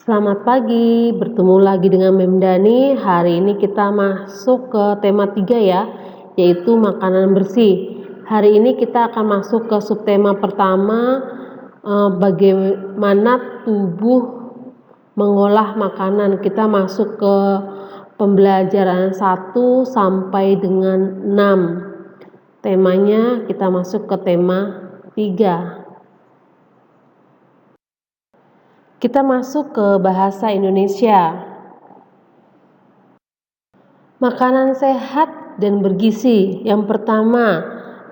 Selamat pagi, bertemu lagi dengan Memdani. Hari ini kita masuk ke tema 3 ya, yaitu makanan bersih. Hari ini kita akan masuk ke subtema pertama, bagaimana tubuh mengolah makanan. Kita masuk ke pembelajaran 1 sampai dengan 6. Temanya kita masuk ke tema 3. Kita masuk ke bahasa Indonesia. Makanan sehat dan bergizi. Yang pertama,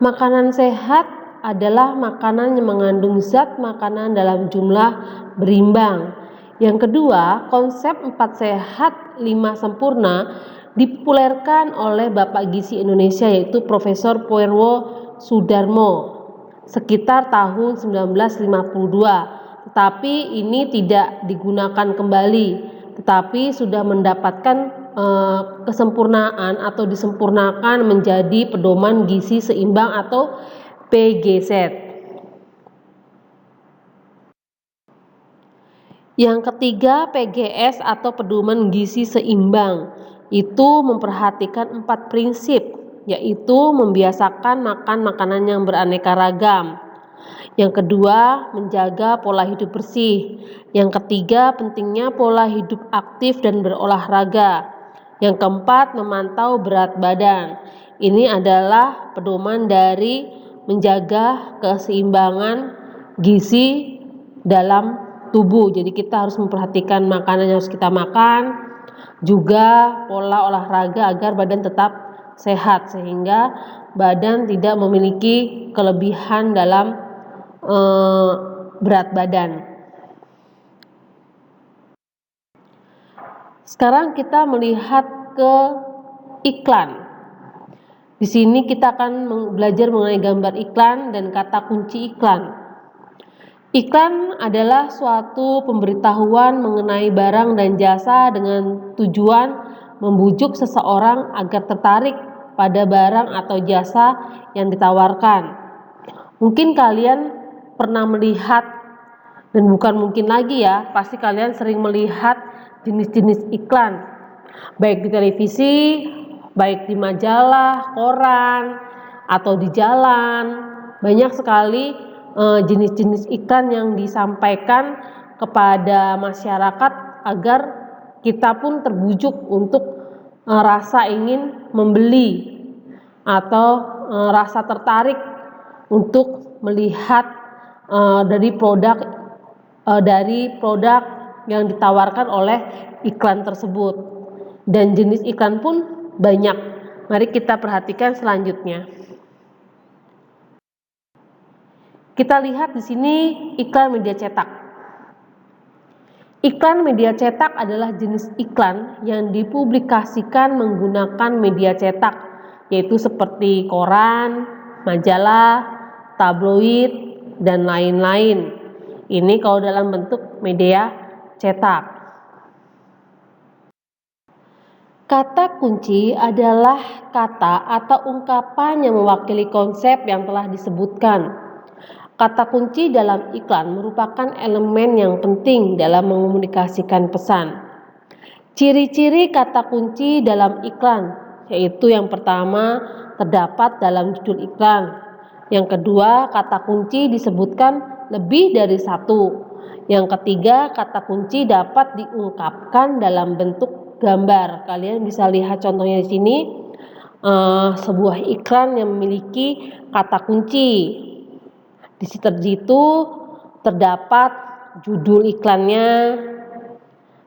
makanan sehat adalah makanan yang mengandung zat makanan dalam jumlah berimbang. Yang kedua, konsep 4 sehat 5 sempurna dipopulerkan oleh Bapak Gizi Indonesia, yaitu Profesor Poerwo Sudarmo sekitar tahun 1952. Tetapi ini tidak digunakan kembali, tetapi sudah mendapatkan kesempurnaan atau disempurnakan menjadi pedoman gizi seimbang atau PGZ. Yang ketiga, PGS atau pedoman gizi seimbang itu memperhatikan 4 prinsip, yaitu membiasakan makan makanan yang beraneka ragam. Yang kedua, menjaga pola hidup bersih. Yang ketiga, pentingnya pola hidup aktif dan berolahraga. Yang keempat, memantau berat badan. Ini adalah pedoman dari menjaga keseimbangan gizi dalam tubuh. Jadi kita harus memperhatikan makanan yang harus kita makan, juga pola olahraga agar badan tetap sehat sehingga badan tidak memiliki kelebihan dalam berat badan. Sekarang kita melihat ke iklan. Di sini kita akan belajar mengenai gambar iklan dan kata kunci iklan. Iklan adalah suatu pemberitahuan mengenai barang dan jasa dengan tujuan membujuk seseorang agar tertarik pada barang atau jasa yang ditawarkan. Mungkin kalian pernah melihat, dan bukan mungkin lagi ya, pasti kalian sering melihat jenis-jenis iklan, baik di televisi, baik di majalah, koran, atau di jalan. Banyak sekali jenis-jenis iklan yang disampaikan kepada masyarakat agar kita pun terbujuk untuk rasa ingin membeli atau rasa tertarik untuk melihat dari produk yang ditawarkan oleh iklan tersebut. Dan jenis iklan pun banyak. Mari kita perhatikan selanjutnya. Kita lihat di sini iklan media cetak. Iklan media cetak adalah jenis iklan yang dipublikasikan menggunakan media cetak, yaitu seperti koran, majalah, tabloid, dan lain-lain. Ini kalau dalam bentuk media cetak. Kata kunci adalah kata atau ungkapan yang mewakili konsep yang telah disebutkan. Kata kunci dalam iklan merupakan elemen yang penting dalam mengomunikasikan pesan. Ciri-ciri kata kunci dalam iklan, yaitu yang pertama terdapat dalam judul iklan. Yang kedua, kata kunci disebutkan lebih dari satu. Yang ketiga, kata kunci dapat diungkapkan dalam bentuk gambar. Kalian bisa lihat contohnya di sini, sebuah iklan yang memiliki kata kunci. Di situ terdapat judul iklannya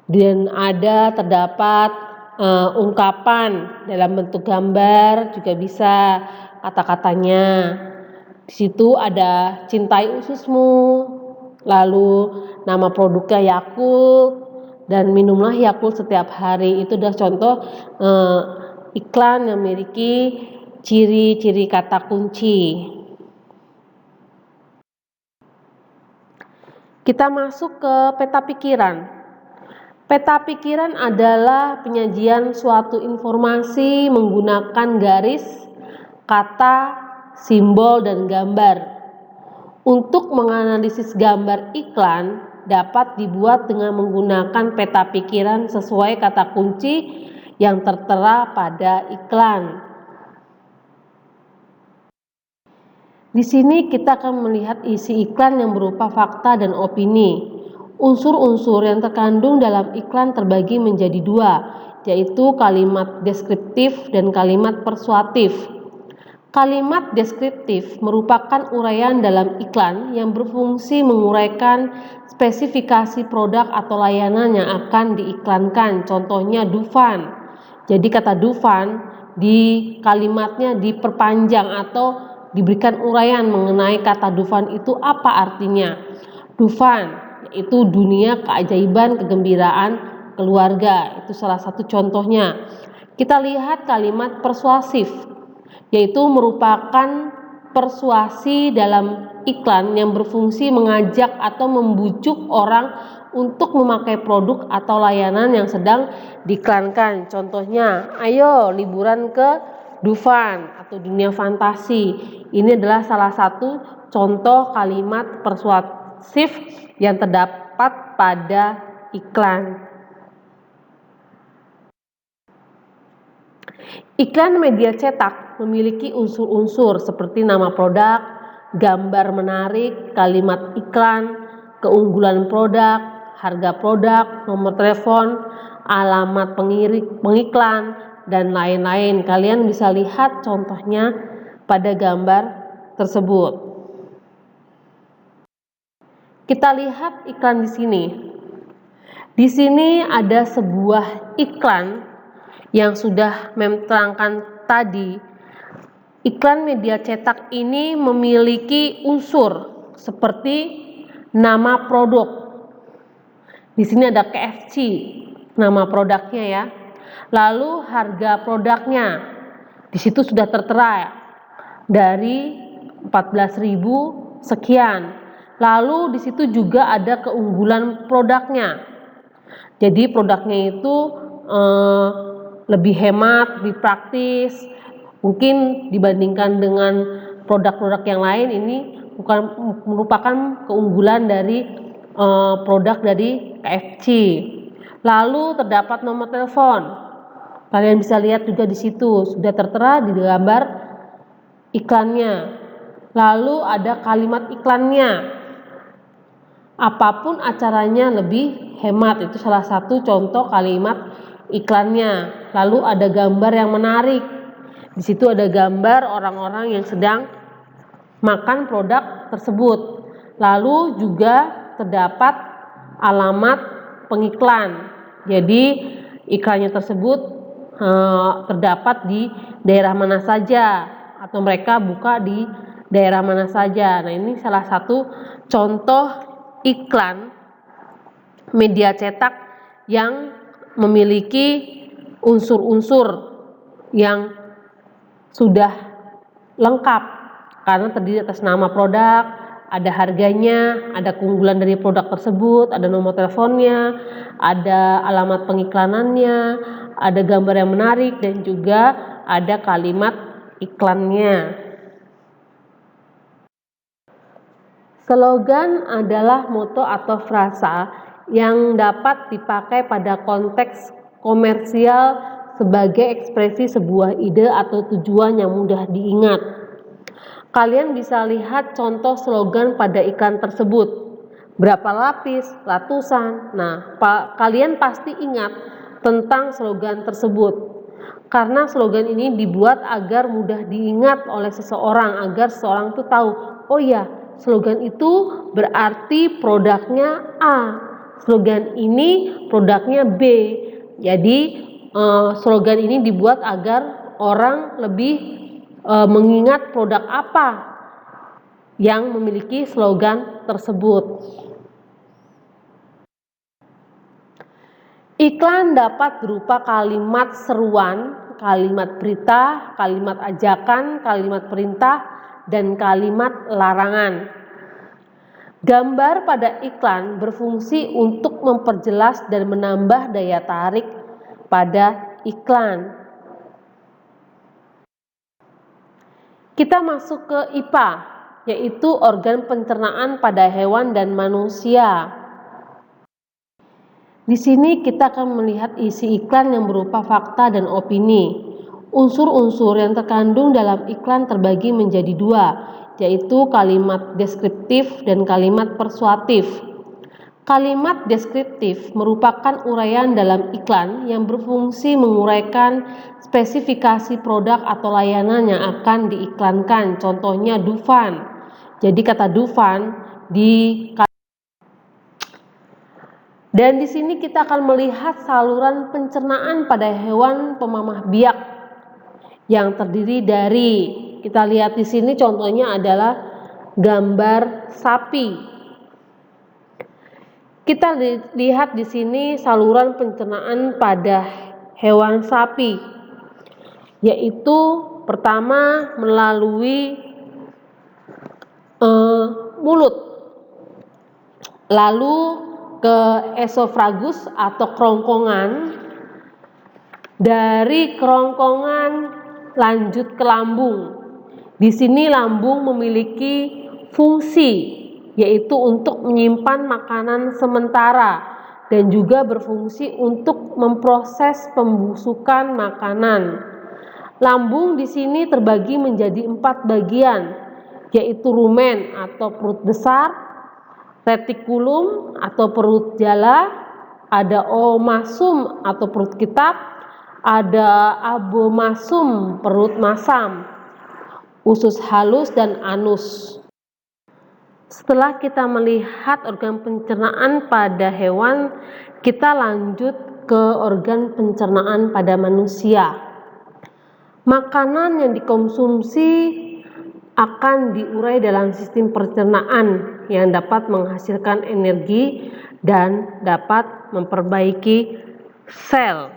dan terdapat ungkapan dalam bentuk gambar, juga bisa kata-katanya. Di situ ada cintai ususmu, lalu nama produknya Yakult, dan minumlah Yakult setiap hari. Itu adalah contoh iklan yang memiliki ciri-ciri kata kunci. Kita masuk ke peta pikiran. Peta pikiran adalah penyajian suatu informasi menggunakan garis, kata, simbol, dan gambar. Untuk menganalisis gambar iklan, dapat dibuat dengan menggunakan peta pikiran sesuai kata kunci yang tertera pada iklan. Di sini kita akan melihat isi iklan yang berupa fakta dan opini. Unsur-unsur yang terkandung dalam iklan terbagi menjadi dua, yaitu kalimat deskriptif dan kalimat persuasif. Kalimat deskriptif merupakan uraian dalam iklan yang berfungsi menguraikan spesifikasi produk atau layanan yang akan diiklankan. Contohnya Dufan. Jadi kata Dufan di kalimatnya diperpanjang atau diberikan uraian mengenai kata Dufan itu apa artinya. Dufan yaitu dunia keajaiban kegembiraan keluarga. Itu salah satu contohnya. Kita lihat kalimat persuasif, yaitu merupakan persuasi dalam iklan yang berfungsi mengajak atau membujuk orang untuk memakai produk atau layanan yang sedang diiklankan. Contohnya, ayo liburan ke Dufan atau dunia fantasi. Ini adalah salah satu contoh kalimat persuasif yang terdapat pada iklan. Iklan media cetak memiliki unsur-unsur seperti nama produk, gambar menarik, kalimat iklan, keunggulan produk, harga produk, nomor telepon, alamat pengiklan, dan lain-lain. Kalian bisa lihat contohnya pada gambar tersebut. Kita lihat iklan di sini. Di sini ada sebuah iklan yang sudah menerangkan tadi. Iklan media cetak ini memiliki unsur seperti nama produk. Di sini ada KFC, nama produknya ya. Lalu harga produknya. Di situ sudah tertera dari 14.000 sekian. Lalu di situ juga ada keunggulan produknya. Jadi produknya itu lebih hemat, lebih praktis, mungkin dibandingkan dengan produk-produk yang lain. Ini bukan merupakan keunggulan dari produk dari KFC. Lalu terdapat nomor telepon. Kalian bisa lihat juga di situ sudah tertera di gambar iklannya. Lalu ada kalimat iklannya. Apapun acaranya lebih hemat, itu salah satu contoh kalimat iklannya. Lalu ada gambar yang menarik. Di situ ada gambar orang-orang yang sedang makan produk tersebut. Lalu juga terdapat alamat pengiklan. Jadi iklannya tersebut terdapat di daerah mana saja atau mereka buka di daerah mana saja. Nah, ini salah satu contoh iklan media cetak yang memiliki unsur-unsur yang sudah lengkap karena terdiri atas nama produk, ada harganya, ada keunggulan dari produk tersebut, ada nomor teleponnya, ada alamat pengiklanannya, ada gambar yang menarik, dan juga ada kalimat iklannya. Slogan adalah moto atau frasa yang dapat dipakai pada konteks komersial sebagai ekspresi sebuah ide atau tujuan yang mudah diingat. Kalian bisa lihat contoh slogan pada iklan tersebut. Berapa lapis, ratusan. Nah, kalian pasti ingat tentang slogan tersebut. Karena slogan ini dibuat agar mudah diingat oleh seseorang, agar seseorang itu tahu, oh ya, slogan itu berarti produknya A. Slogan ini produknya B. Jadi slogan ini dibuat agar orang lebih mengingat produk apa yang memiliki slogan tersebut. Iklan dapat berupa kalimat seruan, kalimat berita, kalimat ajakan, kalimat perintah, dan kalimat larangan. Gambar pada iklan berfungsi untuk memperjelas dan menambah daya tarik pada iklan. Kita masuk ke IPA, yaitu organ pencernaan pada hewan dan manusia. Di sini kita akan melihat isi iklan yang berupa fakta dan opini. Unsur-unsur yang terkandung dalam iklan terbagi menjadi dua, yaitu kalimat deskriptif dan kalimat persuasif. Kalimat deskriptif merupakan uraian dalam iklan yang berfungsi menguraikan spesifikasi produk atau layanan yang akan diiklankan. Contohnya Dufan. Jadi kata Dufan dan di sini kita akan melihat saluran pencernaan pada hewan pemamah biak yang terdiri dari, kita lihat di sini contohnya adalah gambar sapi. Kita lihat di sini saluran pencernaan pada hewan sapi, yaitu pertama melalui mulut, lalu ke esofragus atau kerongkongan, dari kerongkongan lanjut ke lambung. Di sini lambung memiliki fungsi, yaitu untuk menyimpan makanan sementara dan juga berfungsi untuk memproses pembusukan makanan. Lambung di sini terbagi menjadi 4 bagian, yaitu rumen atau perut besar, retikulum atau perut jala, ada omasum atau perut kitab, ada abomasum perut masam, usus halus dan anus. Setelah kita melihat organ pencernaan pada hewan, kita lanjut ke organ pencernaan pada manusia. Makanan yang dikonsumsi akan diurai dalam sistem pencernaan yang dapat menghasilkan energi dan dapat memperbaiki sel.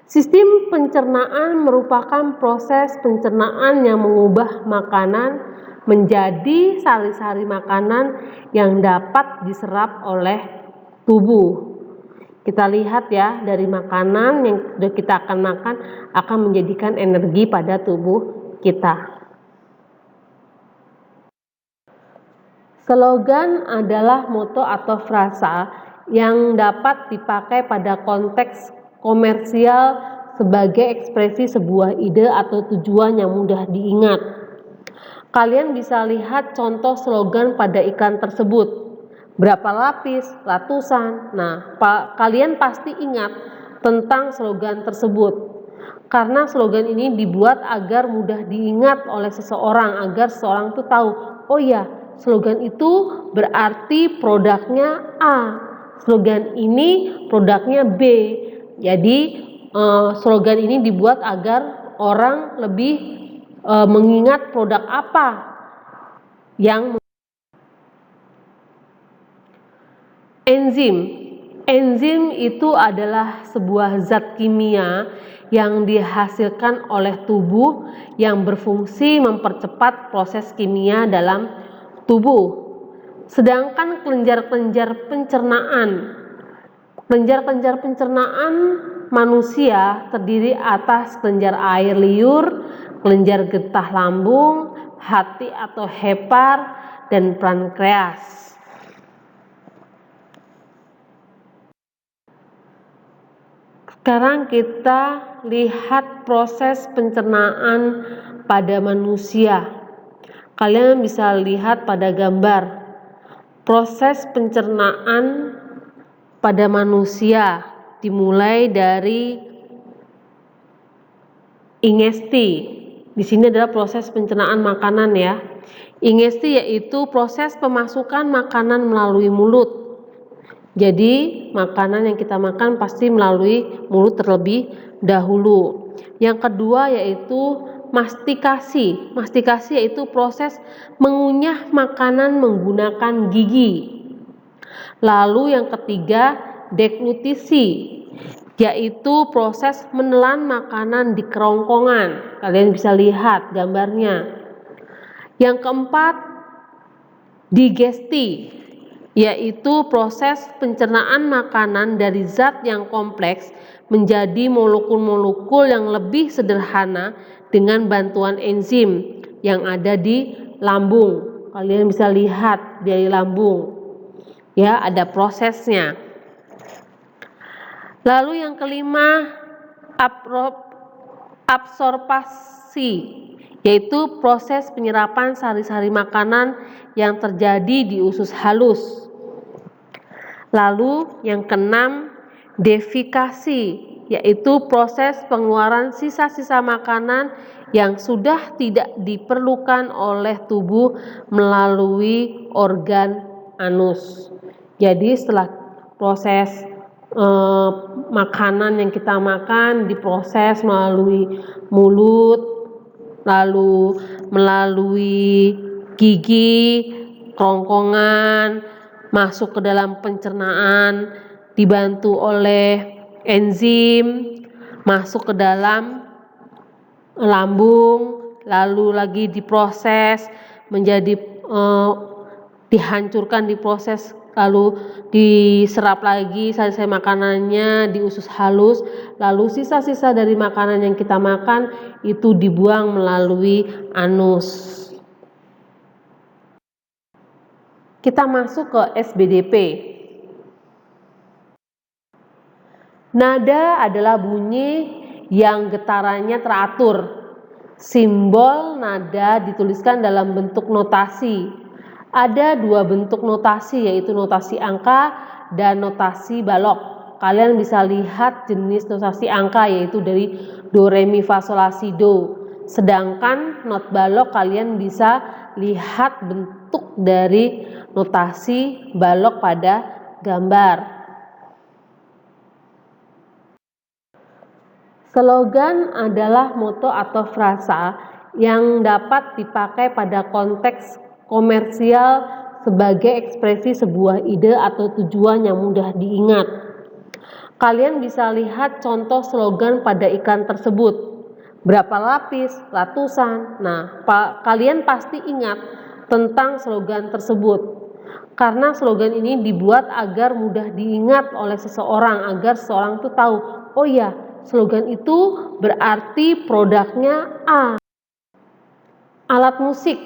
Sistem pencernaan merupakan proses pencernaan yang mengubah makanan menjadi sari-sari makanan yang dapat diserap oleh tubuh. Kita lihat ya, dari makanan yang kita akan makan akan menjadikan energi pada tubuh kita. Slogan adalah moto atau frasa yang dapat dipakai pada konteks komersial sebagai ekspresi sebuah ide atau tujuan yang mudah diingat. Kalian bisa lihat contoh slogan pada iklan tersebut. Berapa lapis, ratusan. Nah, kalian pasti ingat tentang slogan tersebut. Karena slogan ini dibuat agar mudah diingat oleh seseorang, agar seseorang itu tahu, oh ya, slogan itu berarti produknya A, slogan ini produknya B. Jadi slogan ini dibuat agar orang lebih mengingat produk apa yang enzim. Enzim itu adalah sebuah zat kimia yang dihasilkan oleh tubuh yang berfungsi mempercepat proses kimia dalam tubuh. Sedangkan kelenjar-kelenjar pencernaan manusia terdiri atas kelenjar air liur, kelenjar getah lambung, hati atau hepar, dan pankreas. Sekarang kita lihat proses pencernaan pada manusia. Kalian bisa lihat pada gambar proses pencernaan pada manusia dimulai dari ingesti. Di sini adalah proses pencernaan makanan ya. Ingesti yaitu proses pemasukan makanan melalui mulut. Jadi makanan yang kita makan pasti melalui mulut terlebih dahulu. Yang kedua yaitu mastikasi. Mastikasi yaitu proses mengunyah makanan menggunakan gigi. Lalu yang ketiga deglutisi, yaitu proses menelan makanan di kerongkongan. Kalian bisa lihat gambarnya. Yang keempat digesti, yaitu proses pencernaan makanan dari zat yang kompleks menjadi molekul-molekul yang lebih sederhana dengan bantuan enzim yang ada di lambung. Kalian bisa lihat dari lambung. Ya, ada prosesnya. Lalu yang kelima, absorpsi, yaitu proses penyerapan sari-sari makanan yang terjadi di usus halus. Lalu yang keenam, defikasi, yaitu proses pengeluaran sisa-sisa makanan yang sudah tidak diperlukan oleh tubuh melalui organ anus. Jadi setelah proses makanan yang kita makan diproses melalui mulut, lalu melalui gigi, kerongkongan, masuk ke dalam pencernaan, dibantu oleh enzim, masuk ke dalam lambung, lalu lagi diproses menjadi dihancurkan, diproses, lalu diserap lagi sari-sari makanannya di usus halus, lalu sisa-sisa dari makanan yang kita makan itu dibuang melalui anus. Kita masuk ke SBDP. Nada adalah bunyi yang getarannya teratur. Simbol nada dituliskan dalam bentuk notasi. Ada dua bentuk notasi, yaitu notasi angka dan notasi balok. Kalian bisa lihat jenis notasi angka, yaitu dari do, re, mi, fa, sol, la, si, do. Sedangkan not balok kalian bisa lihat bentuk dari notasi balok pada gambar. Slogan adalah moto atau frasa yang dapat dipakai pada konteks komersial sebagai ekspresi sebuah ide atau tujuan yang mudah diingat. Kalian bisa lihat contoh slogan pada iklan tersebut. Berapa lapis, ratusan. Nah, kalian pasti ingat tentang slogan tersebut. Karena slogan ini dibuat agar mudah diingat oleh seseorang, agar seseorang itu tahu, oh ya, slogan itu berarti produknya A. Alat musik.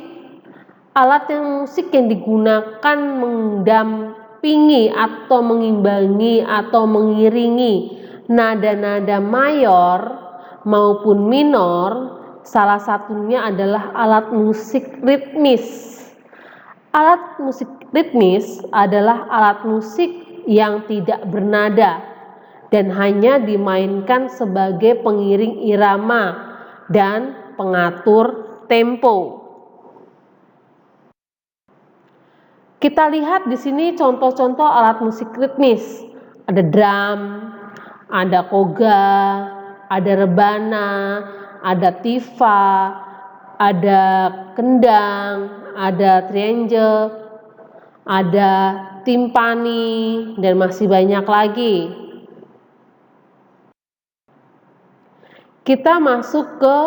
Alat musik yang digunakan mendampingi atau mengimbangi atau mengiringi nada-nada mayor maupun minor, salah satunya adalah alat musik ritmis. Alat musik ritmis adalah alat musik yang tidak bernada dan hanya dimainkan sebagai pengiring irama dan pengatur tempo. Kita lihat di sini contoh-contoh alat musik ritmis. Ada drum, ada koga, ada rebana, ada tifa, ada kendang, ada triangle, ada timpani, dan masih banyak lagi. Kita masuk ke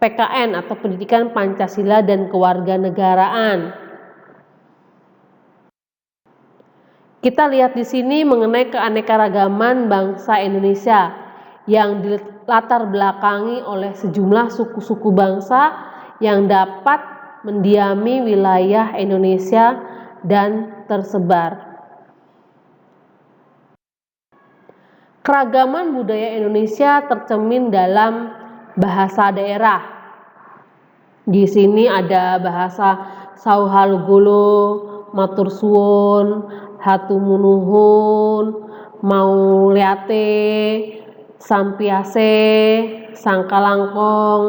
PKN atau Pendidikan Pancasila dan Kewarganegaraan. Kita lihat di sini mengenai keanekaragaman bangsa Indonesia yang dilatar belakangi oleh sejumlah suku-suku bangsa yang dapat mendiami wilayah Indonesia dan tersebar. Keragaman budaya Indonesia tercermin dalam bahasa daerah. Di sini ada bahasa Sauhalugolo, matur suwun, hatumunuhun, mauliate, sampiase, sangkalangkong,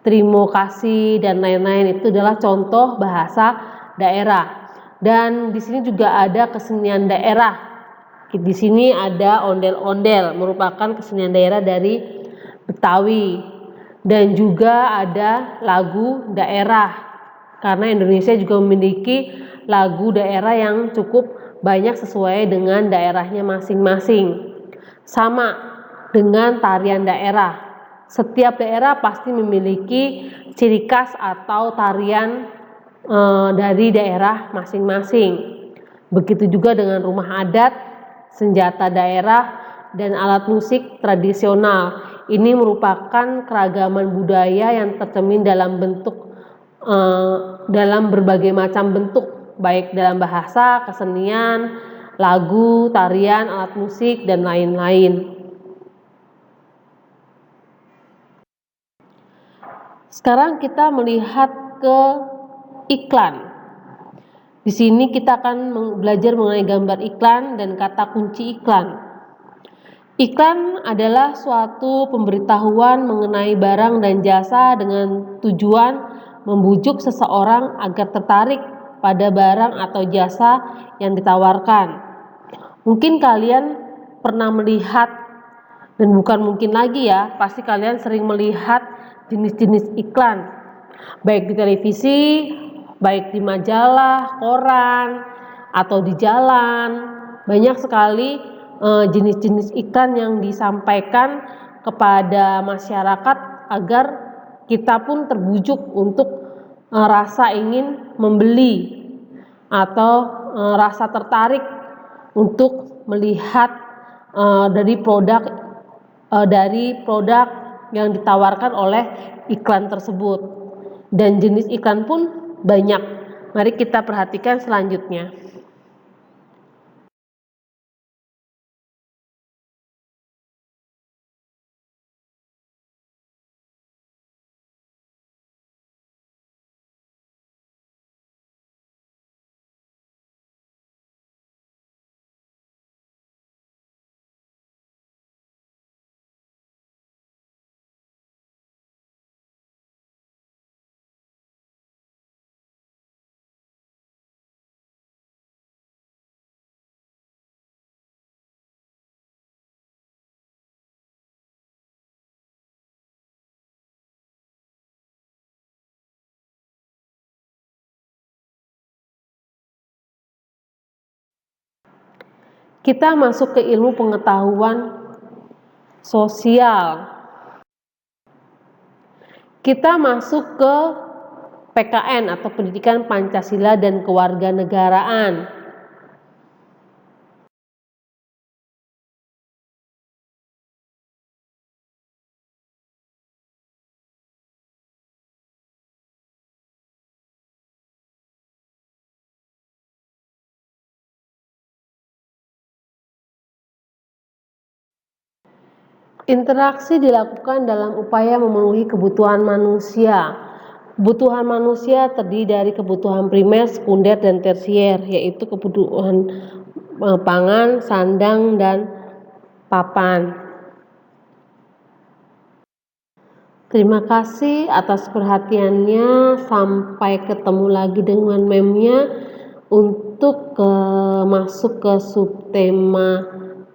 terima kasih, dan lain-lain. Itu adalah contoh bahasa daerah. Dan di sini juga ada kesenian daerah. Di sini ada ondel-ondel, merupakan kesenian daerah dari Betawi. Dan juga ada lagu daerah, karena Indonesia juga memiliki lagu daerah yang cukup banyak sesuai dengan daerahnya masing-masing. Sama dengan tarian daerah, setiap daerah pasti memiliki ciri khas atau tarian dari daerah masing-masing. Begitu juga dengan rumah adat, senjata daerah, dan alat musik tradisional. Ini merupakan keragaman budaya yang tercermin dalam bentuk dalam berbagai macam bentuk, baik dalam bahasa, kesenian, lagu, tarian, alat musik, dan lain-lain. Sekarang kita melihat ke iklan. Di sini kita akan belajar mengenai gambar iklan dan kata kunci iklan. Iklan adalah suatu pemberitahuan mengenai barang dan jasa dengan tujuan membujuk seseorang agar tertarik pada barang atau jasa yang ditawarkan. Mungkin kalian pernah melihat, dan bukan mungkin lagi ya, pasti kalian sering melihat jenis-jenis iklan, baik di televisi, baik di majalah, koran, atau di jalan. Banyak sekali jenis-jenis iklan yang disampaikan kepada masyarakat agar kita pun terbujuk untuk rasa ingin membeli atau rasa tertarik untuk melihat dari produk yang ditawarkan oleh iklan tersebut. Dan jenis iklan pun banyak. Mari kita perhatikan selanjutnya. Kita masuk ke ilmu pengetahuan sosial. Kita masuk ke PKN atau Pendidikan Pancasila dan Kewarganegaraan. Interaksi dilakukan dalam upaya memenuhi kebutuhan manusia. Kebutuhan manusia terdiri dari kebutuhan primer, sekunder, dan tersier, yaitu kebutuhan pangan, sandang, dan papan. Terima kasih atas perhatiannya. Sampai ketemu lagi dengan memnya untuk masuk ke subtema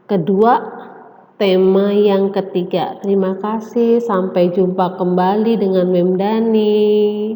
kedua, tema yang ketiga. Terima kasih, sampai jumpa kembali dengan Mem Dani.